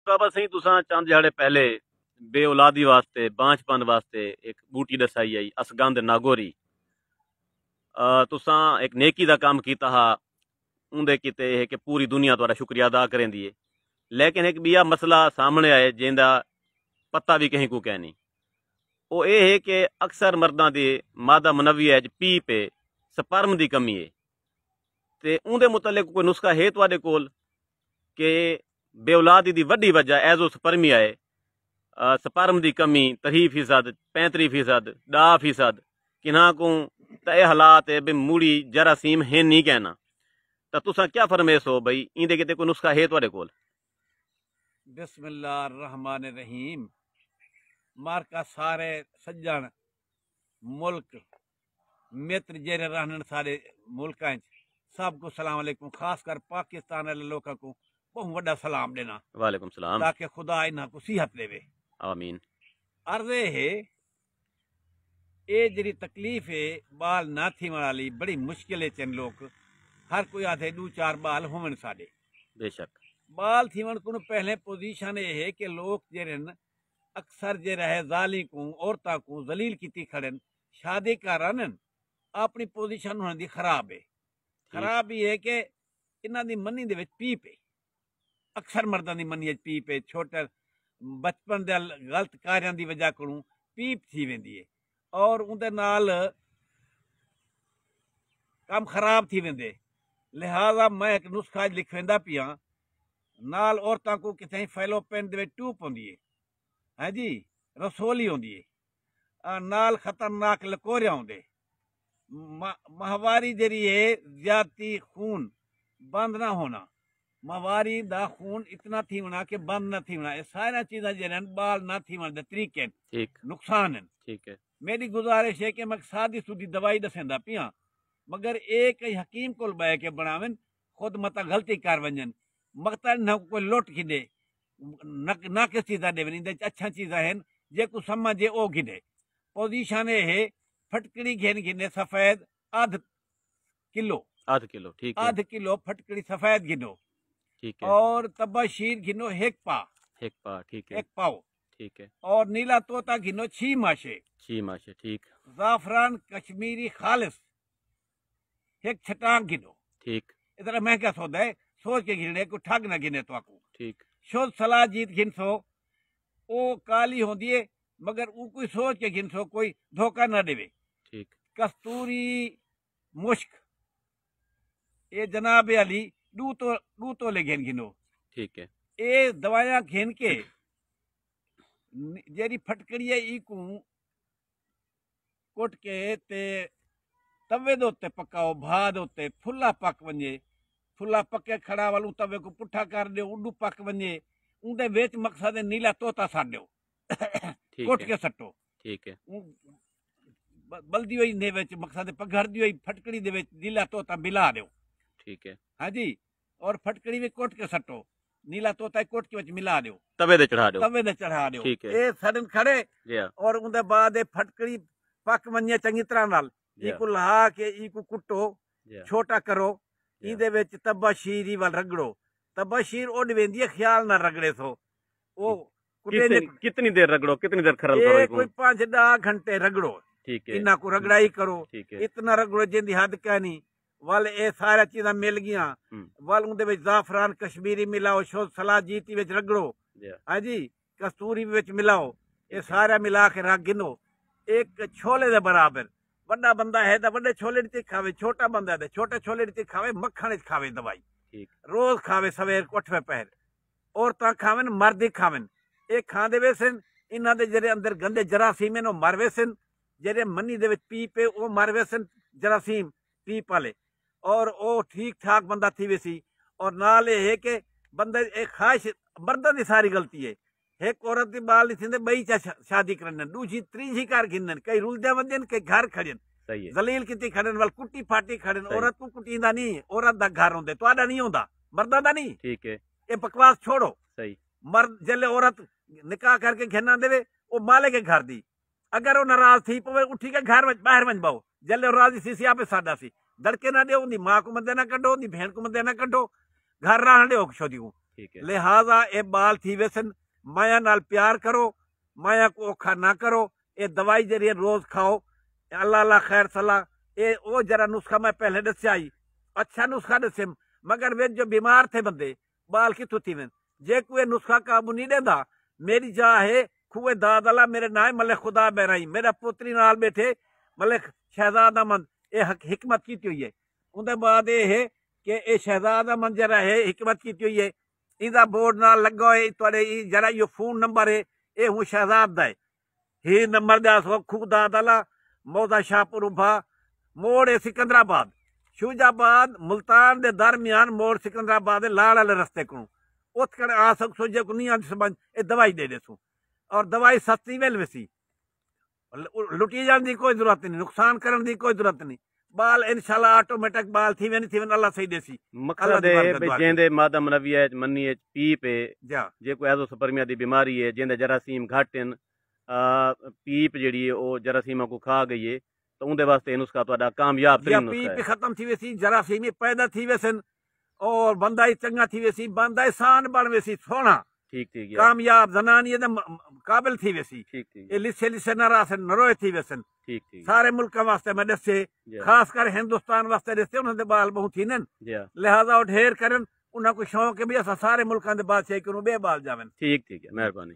बाबा सही तुसा चंद दिहाड़े पहले बे औलादी वास्ते बांझपन वास्ते एक बूटी दसाई आई असगंध नागोरी। तुसा एक नेकी दा काम कीता हा उंदे किते है कि पूरी दुनिया तुहाड़ा शुक्रिया अदा करेंदी है। लेकिन एक बिया मसला सामने आए जिंदा पता भी कहीं को कहनी। वो ये है कि अक्सर मर्दां दे मादा मनविया च पी पे स्पर्म दी कमी है ते उंदे मुतलिक कोई नुस्खा है तुहाडे कोल कि बेऔलादी दी वड्डी वजह एजो स्पर्मिया है। स्पर्म दी कमी 30% 35% 10% किन्हा को तय हालात है बे मूड़ी जरासीम है नहीं कहना। तो तुसा क्या फरमेस हो भाई इंदे किते कोई नुस्खा है तुहाडे कोल? बिस्मिल्लाह रहमान रहीम। मारका सारे सज्जन मुल्क मित्र जेरे रहने सारे मुल्क सबको सलाम अलैकुम, खासकर पाकिस्तान वाले लोगों को बहुत बड़ा सलाम देना। वालेकुम सलाम। ताकि खुदा इन्हें को सेहत देवे। आमीन। अर्जे है ये जरी तकलीफ है बाल ना थी वाली बड़ी मुश्किल है। चन लोग हर कोई आते 2-4 बाल होवन साडे बेशक बाल थीवन को पहले पोजीशन ये है कि लोग जेरन अक्सर जे रहे जाली को औरता को जलील की खड़न शादी करन अपनी पोजीशन होने दी खराब है। खराब ही है कि इन्हां दी मनी दे विच पीप है। अक्सर मर्दां दी मनी पी पे छोटे बचपन दे गलत कार्यां दी वजह को पीप थी वेंदी है और उनदे नाल काम खराब थी वेंदे। लिहाजा मैं एक नुस्खा लिखवेंदा पिया नाल औरतां को किथे फैलोपेन दे ट्यूब होंदी है जी, रसोली होंदी है नाल खतरनाक लकोरिया होंदे। माहवारी जरी है ज्यादती खून बंद ना होना, माहवारी दा खून इतना थी होना कि बंद ना थी होना, ये सारी चीज़ें जरन बाल ना थी होने तरीके नुकसान हैं। ठीक है। मेरी गुजारिश है कि मैं सादी सुदी दवाई दसेंदा पिया मगर एक हकीम को बह के बनावन खुद मता गलती कर वंजन मकता न कोई लुट गिदे ना किस चीज़ा दे अच्छा चीज़ा हैं जे को समझे ओ गिदे। पोजीशन है फटकड़ी घेन गिने सफेद आध किलो ठीक है। आध किलो फटकड़ी सफेद गिनो ठीक है। और तबाशीर गिनो एक ठीक है। एक पाव ठीक है। और नीला तोता गिनो 6 माशे ठीक। जाफरान कश्मीरी खालिस एक छटांग गिनो। ठीक। इतना महंगा सौदा है सोच के गिने को ठग ना गिने तो आपको ठीक। शुद्ध सलाह जीत गिनसो ओ काली होती है मगर वो कोई सोच के गिनसो कोई धोखा ना देवे। ठीक। कस्तूरी मुश्क ये जनाब अली दू तो ले घेन गिनो। ठीक है। ये दवाया घेन के जेरी फटकड़ी है ई को कुट के ते तवे दे उत्ते पकाओ भा दे उत्ते फुल्ला पक वने फुल्ला पके खड़ा वालू तवे को पुठा कर दो उडू पक वने उनदे विच मकसद नीला तोता साडो कुट के सटो। ठीक है। बल्दी हुई ने विच मकसद पघर दी हुई फटकड़ी दे विच नीला तोता मिला दो। ठीक है। हाँ जी और फटकड़ी में कोट के सटो नीला तोता कोट के विच मिला दो तवे दे चढ़ा दो। ठीक है। ए सडन खड़े और उनदे बाद फटकड़ी पक वने चंगी तरह नाल इको लहा के इको कुटो छोटा करो इदे विच तबाशीरी वाल रगड़ो। तबाशीर उड वेंदी है ख्याल ना रगड़े सो ओ कितनी देर रगड़ो कितनी देर खरल करो करो? कोई 5-10 घंटे रगड़ो। ठीक है। इना को रगड़ाई करो। ठीक है। इतना रगड़ो जिंदी हद कहनी वाल ए सारा चीज़ा मिल गया वाल उनदे विच जाफरान कश्मीरी मिलाओ शुद्ध सलाह जीती विच रगड़ो हाँ जी कस्तूरी विच मिलाओ ये सारा मिला के रख गिनो एक छोले दे बराबर। बड़ा बंदा है तो बड़े छोले दी खावे छोटा बंदा है छोटे छोले दी खावे मक्खन खावे दवाई रोज खावे सवेर उठवे पहर औरतां खावन मर्द खावन ये खांदे वेसन इन्हां दे जेरे अंदर गंदे जरासीम हैं मर वेसन जेरे मनी दे विच पी पे ओ मर वेसन जरासीम पीप वाले और ओ ठीक ठाक बंदा थी वेसी। और नाल ये है कि बंदे एक खाश मर्दां दी सारी गलती है एक औरत दी बाल नहीं थींदे बई चा शादी करन दूसरी त्रीजी कार गिनन कई रुलदे वंजन कई घर खड़न जलील किती खड़न वाल कुट्टी फाटी खड़न औरत को कुटींदा नहीं औरत दा घर होंदे तुहाडा नहीं होंदा मर्दां दा नहीं। ठीक है। ये बकवास छोड़ो। सही मर्द जले औरत निकाह करके घेना देवे वो माले के घर दी अगर वो नाराज थी पवे उठी के घर में बाहर वंज बाओ जले राजी सी सिया पे साडा सी दड़के ना दे उंदी मां को मदे ना कढो उंदी बहन को मदे ना कढो घर रहन दे छोदी को लिहाजा ये बाल थी वैसन माया नाल प्यार करो, माया को औखा ना करो। ये दवाई जरिए रोज खाओ, अल्लाह अल्लाह खैर सलाह। ये वो जरा नुस्खा मैं पहले दसिया ही, अच्छा नुस्खा दसे, मगर वे जो बीमार थे बंदे बाल कितों थी वन, जे कोई नुस्खा काबू नहीं देता। मेरी जा है खुए दाद अला मेरे नाम मलिक खुदा बहराई, मेरा पुत्री नाल बैठे मलिक शहजाद अहमद ये हिकमत की हुई है। उनके बाद ये है कि ये शहजाद अहमद जरा है हिकमत की हुई है, इंदा बोर्ड नाल लगा है थोड़े जरा यो फोन नंबर है, ये हूँ शहजाद दा है ही नंबर दे खुद दाद अला मौदा शाहपुर उभा मोड़ है सिकंदराबाद शूजाबाद मुल्तान दे दरमियान मोड़ सिकंदराबाद लाल वाले रस्ते को उत कर आ सकसो जे को नहीं आ समझ ए दवाई दे देसू और दवाई सस्ती वेल वैसी लुटी जाने की कोई जरूरत नहीं, नुकसान करने की कोई जरूरत नहीं। बाल इंशाल्लाह ऑटोमेटिक बाल थी वेन अल्लाह सही देसी। मकसद है बे जेंदे मादा मनवी है मन्नी है पीप है जे कोई एजोस्पर्मिया दी बीमारी है जेंदे जरासीम घट हैं पीप जेड़ी है ओ जरासीमा को खा गई है तो उनके वास्ते नुस्खा तो कामयाब तरीन नुस्खा है। पीप खत्म थी वैसी जरासीमी पैदा थी वैसन और बंदा ही चंगा थी वैसी, बंदा इंसान बन वैसी सोना ठीक ठीक कामयाब जनानी काबिल थी वैसी ठीक ठीक ये लिसे लिसे न रासन नरोए थी वैसन ठीक ठीक सारे मुल्क वास्ते मैं दसे खास कर हिंदुस्तान वास्ते दसे उन्होंने बाल बहुत थी नन लिहाजा वो ढेर करन उन्हें को शौक है भी असा सारे मुल्कों के बादशाह करूं बे बाल जावन। ठीक ठीक है, मेहरबानी।